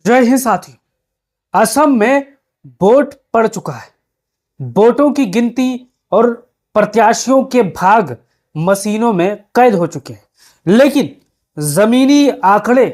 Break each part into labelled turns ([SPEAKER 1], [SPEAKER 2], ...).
[SPEAKER 1] जय हिंद साथियों। असम में वोट पड़ चुका है। वोटों की गिनती और प्रत्याशियों के भाग मशीनों में कैद हो चुके हैं, लेकिन जमीनी आंकड़े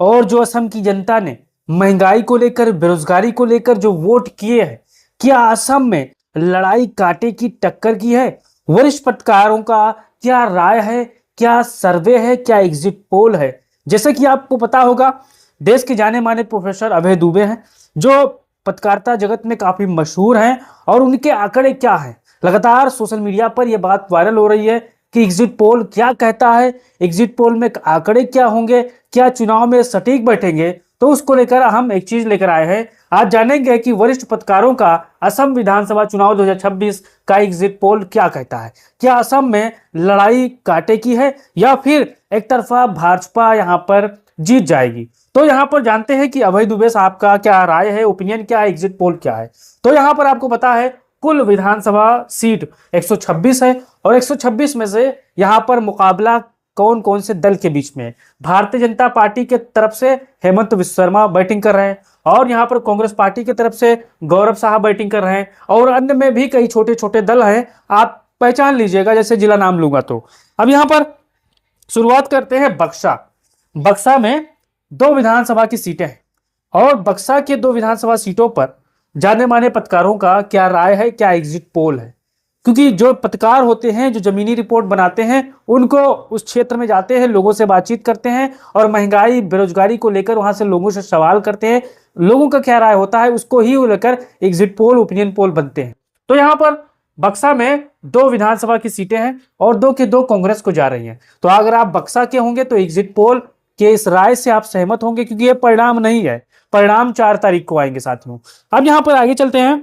[SPEAKER 1] और जो असम की जनता ने महंगाई को लेकर, बेरोजगारी को लेकर जो वोट किए हैं, क्या असम में लड़ाई कांटे की टक्कर की है? वरिष्ठ पत्रकारों का क्या राय है, क्या सर्वे है, क्या एग्जिट पोल है? जैसे कि आपको पता होगा, देश के जाने माने प्रोफेसर अभय दुबे हैं, जो पत्रकारिता जगत में काफी मशहूर हैं, और उनके आंकड़े क्या हैं? लगातार सोशल मीडिया पर यह बात वायरल हो रही है कि एग्जिट पोल क्या कहता है, एग्जिट पोल में आंकड़े क्या होंगे, क्या चुनाव में सटीक बैठेंगे? तो उसको लेकर हम एक चीज लेकर आए हैं। आज जानेंगे कि वरिष्ठ पत्रकारों का असम विधानसभा चुनाव 2026 का एग्जिट पोल क्या कहता है। क्या असम में लड़ाई कांटे की है या फिर एक तरफा भाजपा यहां पर जीत जाएगी? तो यहां पर जानते हैं कि अभय दुबे साहब का क्या राय है, ओपिनियन क्या है, एग्जिट पोल क्या है। तो यहां पर आपको पता है कुल विधानसभा सीट 126 है, और 126 में से यहां पर मुकाबला कौन कौन से दल के बीच में है। भारतीय जनता पार्टी के तरफ से हेमंत विश्व शर्मा बैटिंग कर रहे हैं, और यहां पर कांग्रेस पार्टी की तरफ से गौरव साहब बैटिंग कर रहे हैं, और अन्य में भी कई छोटे छोटे दल हैं, आप पहचान लीजिएगा जैसे जिला नाम लूंगा। तो अब यहां पर शुरुआत करते हैं बक्सा। बक्सा में 2 विधानसभा की सीटें हैं, और बक्सा के 2 विधानसभा सीटों पर जाने माने पत्रकारों का क्या राय है, क्या एग्जिट पोल है? क्योंकि जो पत्रकार होते हैं, जो जमीनी रिपोर्ट बनाते हैं, उनको उस क्षेत्र में जाते हैं, लोगों से बातचीत करते हैं, और महंगाई बेरोजगारी को लेकर वहां से लोगों से सवाल करते हैं, लोगों का क्या राय होता है उसको ही लेकर एग्जिट पोल, ओपिनियन पोल बनते हैं। तो यहां पर बक्सा में 2 विधानसभा की सीटें हैं, और 2 के 2 कांग्रेस को जा रही हैं। तो अगर आप बक्सा के होंगे तो एग्जिट पोल के इस राय से आप सहमत होंगे, क्योंकि ये परिणाम नहीं है, परिणाम 4 तारीख को आएंगे साथियों। अब यहां पर आगे चलते हैं।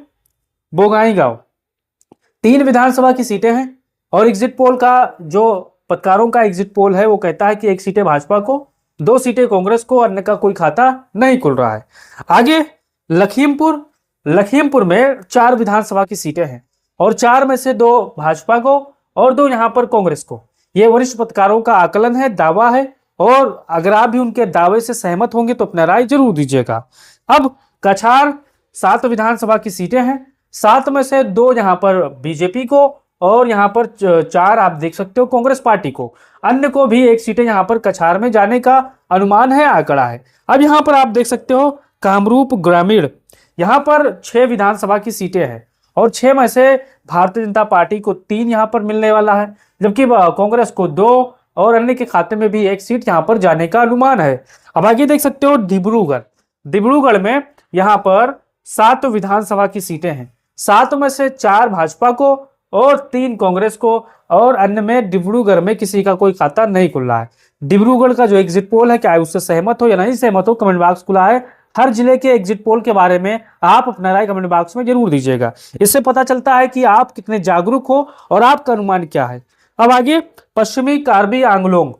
[SPEAKER 1] बोगाईगांव 3 विधानसभा की सीटें हैं, और एग्जिट पोल का जो पत्रकारों का एग्जिट पोल है वो कहता है कि 1 सीटें भाजपा को, 2 सीटें कांग्रेस को, अन्य का कोई खाता नहीं खुल रहा है। आगे लखीमपुर में 4 विधानसभा की सीटें हैं, और 4 में से 2 भाजपा को और 2 यहां पर कांग्रेस को। यह वरिष्ठ पत्रकारों का आकलन है, दावा है, और अगर आप भी उनके दावे से सहमत होंगे तो अपना राय जरूर दीजिएगा। अब कछार 7 विधानसभा की सीटें हैं, 7 में से 2 यहां पर बीजेपी को, और यहां पर 4 आप देख सकते हो कांग्रेस पार्टी को। अन्य को भी 1 सीटें यहां पर कछार में जाने का अनुमान है, आंकड़ा है। अब यहां पर आप देख सकते हो कामरूप ग्रामीण, यहां पर 6 विधानसभा की सीटें हैं, और 6 में से भारतीय जनता पार्टी को 3 यहां पर मिलने वाला है, जबकि कांग्रेस को 2, और अन्य के खाते में भी 1 सीट यहां पर जाने का अनुमान है। अब आगे देख सकते हो डिब्रूगढ़ में यहां पर 7 विधानसभा की सीटें हैं, 7 में से 4 भाजपा को और 3 कांग्रेस को, और अन्य में डिब्रूगढ़ में किसी का कोई खाता नहीं खुल रहा है। डिब्रूगढ़ का जो एग्जिट पोल है, क्या उससे सहमत हो या नहीं सहमत हो, कमेंट बॉक्स खुला है। हर जिले के एग्जिट पोल के बारे में आप अपना राय कमेंट बॉक्स में जरूर दीजिएगा। इससे पता चलता है कि आप कितने जागरूक हो और आपका अनुमान क्या है। अब आगे पश्चिमी कार्बी आंगलोंग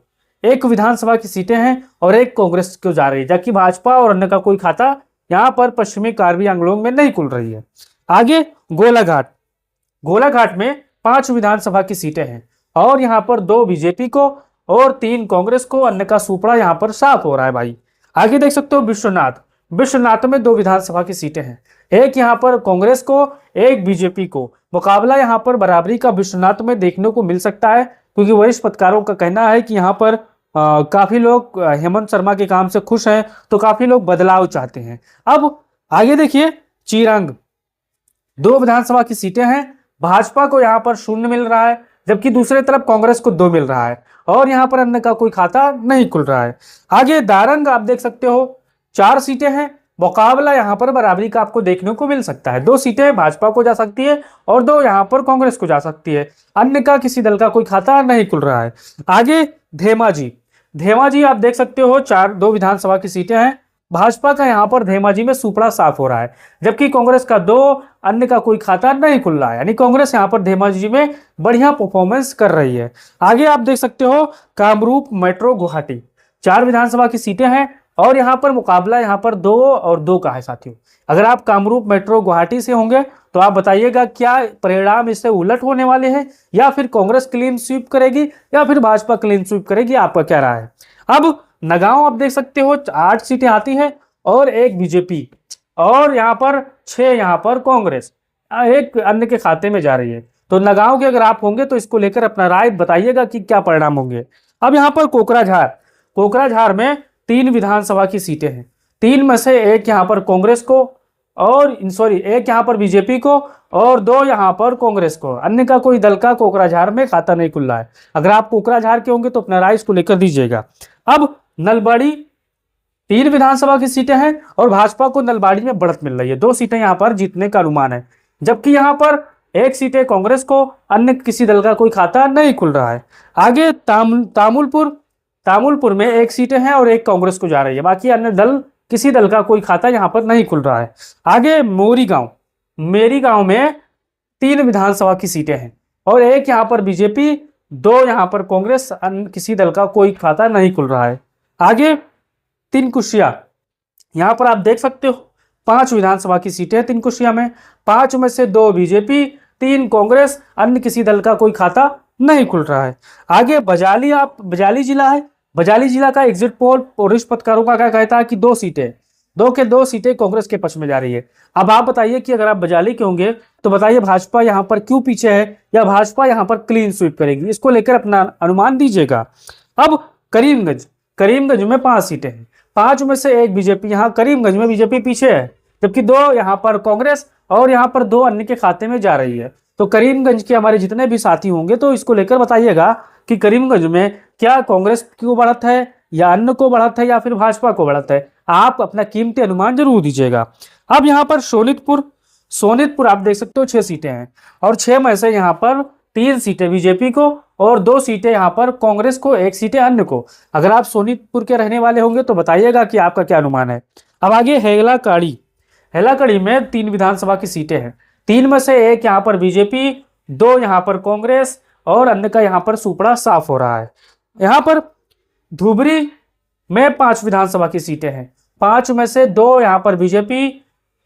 [SPEAKER 1] 1 विधानसभा की सीटें हैं, और 1 कांग्रेस को जा रही है, जबकि भाजपा और अन्य का कोई खाता यहां पर पश्चिमी कार्बी आंगलोंग में नहीं खुल रही है। आगे गोलाघाट में 5 विधानसभा की सीटें हैं, और यहां पर 2 बीजेपी को और 3 कांग्रेस को, अन्य का सुपड़ा यहां पर साफ हो रहा है भाई। आगे देख सकते हो विश्वनाथ में 2 विधानसभा की सीटें हैं, 1 यहां पर कांग्रेस को, 1 बीजेपी को। मुकाबला यहां पर बराबरी का विश्वनाथ में देखने को मिल सकता है, क्योंकि वरिष्ठ पत्रकारों का कहना है कि यहां पर काफी लोग हेमंत शर्मा के काम से खुश हैं, तो काफी लोग बदलाव चाहते हैं। अब आगे देखिए चिरांग 2 विधानसभा की सीटें हैं, भाजपा को यहां पर 0 मिल रहा है, जबकि दूसरी तरफ कांग्रेस को 2 मिल रहा है, और यहां पर अन्य का कोई खाता नहीं खुल रहा है। आगे दारंग आप देख सकते हो 4 सीटें हैं, मुकाबला यहां पर बराबरी का आपको देखने को मिल सकता है। 2 सीटें भाजपा को जा सकती है, और 2 यहां पर कांग्रेस को जा सकती है, अन्य का किसी दल का कोई खाता नहीं खुल रहा है। आगे धेमाजी आप देख सकते हो 2 विधानसभा की सीटें हैं, भाजपा का यहां पर धेमाजी में सुपड़ा साफ हो रहा है, जबकि कांग्रेस का 2, अन्य का कोई खाता नहीं खुल रहा है, यानी कांग्रेस यहां पर धेमाजी में बढ़िया परफॉर्मेंस कर रही है। आगे आप देख सकते हो कामरूप मेट्रो गुवाहाटी 4 विधानसभा की सीटें हैं, और यहां पर मुकाबला यहां पर 2 और 2 का है साथियों। अगर आप कामरूप मेट्रो गुवाहाटी से होंगे तो आप बताइएगा क्या परिणाम इससे उलट होने वाले हैं, या फिर कांग्रेस क्लीन स्वीप करेगी या फिर भाजपा क्लीन स्वीप करेगी, आपका क्या राय है? अब नगांव आप देख सकते हो 8 सीटें आती हैं, और एक बीजेपी, और यहाँ पर 6 यहाँ पर कांग्रेस, एक अन्य के खाते में जा रही है। तो लगाओ के अगर आप होंगे तो इसको लेकर अपना राय बताइएगा कि क्या परिणाम होंगे। अब यहाँ पर कोकराझार, कोकराझार में 3 विधानसभा की सीटें हैं। 3 में से एक यहाँ पर कांग्रेस को और एक यहाँ पर बीजेपी को और 2 यहाँ पर कांग्रेस को, अन्य का कोई दल का कोकराझार में खाता नहीं खुल रहा है। अगर आप कोकराझार के होंगे तो अपना राय इसको लेकर दीजिएगा। अब नलबाड़ी, 3 विधानसभा की सीटें हैं और भाजपा को नलबाड़ी में बढ़त मिल रही है। 2 सीटें यहाँ पर जीतने का अनुमान है, जबकि यहाँ पर 1 सीटें कांग्रेस को, अन्य किसी दल का कोई खाता नहीं खुल रहा है। आगे तामुलपुर में 1 सीटें हैं और 1 कांग्रेस को जा रही है, बाकी अन्य दल, किसी दल का कोई खाता यहाँ पर नहीं खुल रहा है। आगे मेरी गांव में 3 विधानसभा की सीटें हैं और 1 यहाँ पर बीजेपी, 2 यहाँ पर कांग्रेस, अन्य किसी दल का कोई खाता नहीं खुल रहा है। आगे तिनकुशिया, यहाँ पर आप देख सकते हो 5 विधानसभा की सीटें हैं तिनकुशिया में, 5 में से 2 बीजेपी, 3 कांग्रेस, अन्य किसी दल का कोई खाता नहीं खुल रहा है। आगे बजाली जिला है। बजाली जिला का एग्जिट पोल वरिष्ठ पत्रकारों का क्या कहता है कि 2 सीटें कांग्रेस के पक्ष में जा रही है। अब आप बताइए कि अगर आप बजाली के होंगे तो बताइए भाजपा यहाँ पर क्यों पीछे है, या भाजपा यहाँ पर क्लीन स्वीप करेगी, इसको लेकर अपना अनुमान दीजिएगा। अब करीमगंज में 5 सीटें हैं, 5 में से 1 बीजेपी, यहाँ करीमगंज में बीजेपी पीछे है, जबकि 2 यहाँ पर कांग्रेस और यहाँ पर 2 अन्य के खाते में जा रही है। तो करीमगंज के हमारे जितने भी साथी होंगे तो इसको लेकर बताइएगा कि करीमगंज में क्या कांग्रेस को बढ़त है, या अन्य को बढ़त है, या फिर भाजपा को बढ़त है। आप अपना कीमती अनुमान जरूर दीजिएगा। अब यहाँ पर सोनितपुर आप देख सकते हो 6 सीटें हैं और 6 में से यहाँ पर 3 सीटें बीजेपी को और 2 सीटें यहाँ पर कांग्रेस को, 1 सीटें अन्य को। अगर आप सोनितपुर के रहने वाले होंगे तो बताइएगा कि आपका क्या अनुमान है। अब आगे हेलाकड़ी में 3 विधानसभा की सीटें हैं, 3 में से 1 यहाँ पर बीजेपी, 2 यहाँ पर कांग्रेस और अन्य का यहाँ पर सुपड़ा साफ हो रहा है। यहाँ पर धुबरी में 5 विधानसभा की सीटें हैं, 5 में से 2 यहाँ पर बीजेपी,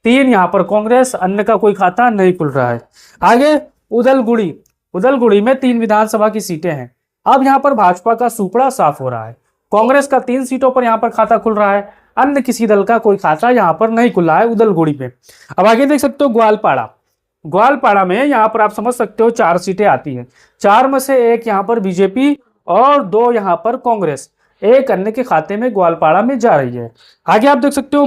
[SPEAKER 1] 3 यहाँ पर कांग्रेस, अन्य का कोई खाता नहीं खुल रहा है। आगे उदलगुड़ी में 3 विधानसभा की सीटें हैं। अब यहाँ पर भाजपा का सुपड़ा साफ हो रहा है, कांग्रेस का 3 सीटों पर यहाँ पर खाता खुल रहा है, अन्य किसी दल का कोई खाता यहाँ पर नहीं खुल रहा है उदलगुड़ी में। अब आगे देख सकते हो ग्वालपाड़ा में यहाँ पर आप समझ सकते हो 4 सीटें आती हैं, 4 में से 1 यहाँ पर बीजेपी और 2 यहाँ पर कांग्रेस, 1 अन्य के खाते में ग्वालपाड़ा में जा रही है। आगे आप देख सकते हो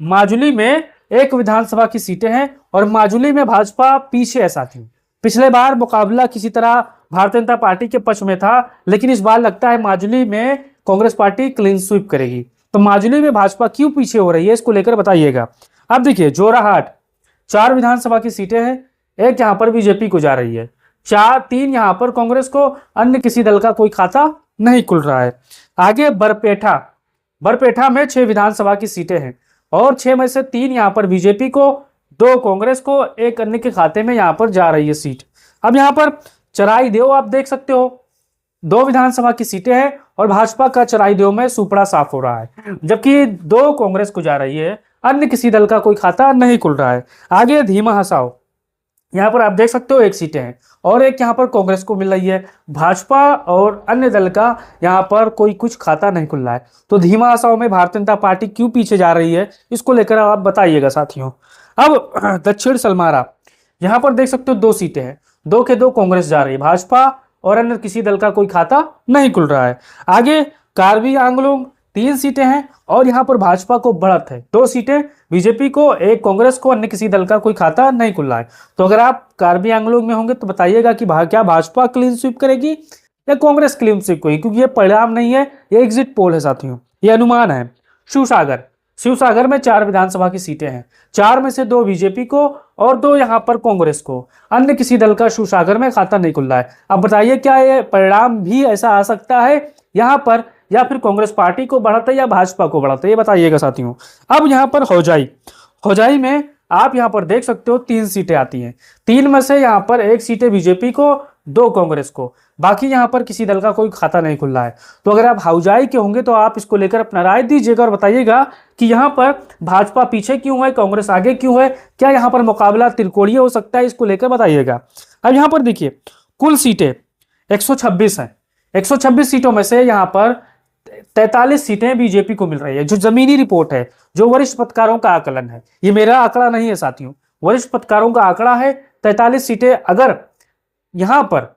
[SPEAKER 1] माजुली में 1 विधानसभा की सीटें हैं और माजुली में भाजपा पीछे है साथी। पिछले बार मुकाबला किसी तरह भारतीय जनता पार्टी के पक्ष में था, लेकिन इस बार लगता है माजुली में कांग्रेस पार्टी क्लीन स्वीप करेगी। तो माजुली में भाजपा क्यों पीछे हो रही है, इसको लेकर बताइएगा। अब देखिए जोराहाट, 4 विधानसभा की सीटें हैं, 1 यहाँ पर बीजेपी को जा रही है, 3 यहाँ पर कांग्रेस को, अन्य किसी दल का कोई खाता नहीं खुल रहा है। आगे बरपेठा में 6 विधानसभा की सीटें हैं और 6 में से 3 यहाँ पर बीजेपी को, 2 कांग्रेस को, 1 अन्य के खाते में यहाँ पर जा रही है सीट। अब यहाँ पर चराईदेव आप देख सकते हो 2 विधानसभा की सीटें हैं और भाजपा का चराईदेव में सुपड़ा साफ हो रहा है, जबकि 2 कांग्रेस को जा रही है, अन्य किसी दल का कोई खाता नहीं खुल रहा है। आगे धीमा हसाओ, यहाँ पर आप देख सकते हो 1 सीटें हैं और 1 यहाँ पर कांग्रेस को मिल रही है, भाजपा और अन्य दल का यहाँ पर कोई कुछ खाता नहीं खुल रहा है। तो धीमा हसाओ में भारतीय जनता पार्टी क्यों पीछे जा रही है, इसको लेकर आप बताइएगा साथियों। अब दक्षिण सलमारा, यहाँ पर देख सकते हो 2 सीटें हैं, 2 के 2 कांग्रेस जा रही है, भाजपा और अन्य किसी दल का कोई खाता नहीं खुल रहा है। आगे कार्बी आंगलोंग 3 सीटें हैं और यहाँ पर भाजपा को बढ़त है, 2 सीटें बीजेपी को, 1 कांग्रेस को, अन्य किसी दल का कोई खाता नहीं खुल रहा है। तो अगर आप कार्बी आंगलोंग में होंगे तो बताइएगा कि क्या भाजपा क्लीन स्वीप करेगी या कांग्रेस क्लीन स्वीप करेगी, क्योंकि ये परिणाम नहीं है, ये एग्जिट पोल है साथियों, ये अनुमान है। शिवसागर में 4 विधानसभा की सीटें हैं, 4 में से 2 बीजेपी को और 2 यहाँ पर कांग्रेस को, अन्य किसी दल का शिवसागर में खाता नहीं खुल रहा है। अब बताइए क्या ये परिणाम भी ऐसा आ सकता है यहाँ पर, या फिर कांग्रेस पार्टी को बढ़ाता है या भाजपा को बढ़ाता है, ये बताइएगा साथियों। अब यहाँ पर हौजाई में आप यहाँ पर देख सकते हो 3 सीटें आती हैं, 3 में से यहाँ पर 1 सीटें बीजेपी को, 2 कांग्रेस को, बाकी यहाँ पर किसी दल का कोई खाता नहीं खुल रहा है। तो अगर आप हौजाई के होंगे तो आप इसको लेकर अपना राय दीजिएगा और बताइएगा कि यहाँ पर भाजपा पीछे क्यों है, कांग्रेस आगे क्यों है, क्या यहाँ पर मुकाबला त्रिकोणीय हो सकता है, इसको लेकर बताइएगा। अब यहाँ पर देखिए कुल सीटें 126 हैं, 126 सीटों में से यहाँ पर 43 सीटें बीजेपी को मिल रही है। जो जमीनी रिपोर्ट है, जो वरिष्ठ पत्रकारों का आकलन है, ये मेरा आंकड़ा नहीं है साथियों, वरिष्ठ पत्रकारों का आंकड़ा है 43 सीटें। अगर यहां पर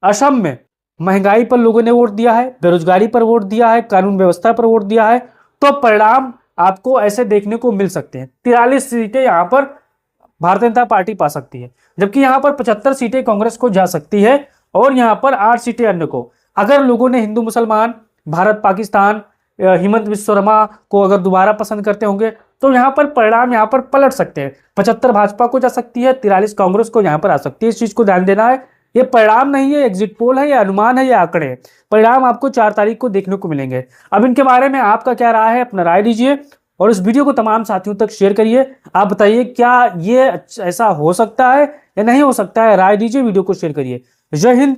[SPEAKER 1] असम में महंगाई पर लोगों ने वोट दिया है, बेरोजगारी पर वोट दिया है, कानून व्यवस्था पर वोट दिया है, तो परिणाम आपको ऐसे देखने को मिल सकते हैं। 43 सीटें यहां पर भारतीय जनता पार्टी पा सकती है, जबकि यहां पर 75 सीटें कांग्रेस को जा सकती है और यहां पर 8 सीटें अन्य को। अगर लोगों ने हिंदू मुसलमान, भारत पाकिस्तान, हिमंत विश्व शर्मा को अगर दोबारा पसंद करते होंगे तो यहां पर परिणाम यहां पर पलट सकते हैं। 75 भाजपा को जा सकती है, 43 कांग्रेस को यहां पर आ सकती है। इस चीज को ध्यान देना है। ये परिणाम नहीं है, एग्जिट पोल है, ये अनुमान है, ये आंकड़े हैं। परिणाम आपको 4 तारीख को देखने को मिलेंगे। अब इनके बारे में आपका क्या राय है, अपना राय दीजिए और इस वीडियो को तमाम साथियों तक शेयर करिए। आप बताइए क्या ये ऐसा हो सकता है या नहीं हो सकता है, राय दीजिए, वीडियो को शेयर करिए। जय हिंद,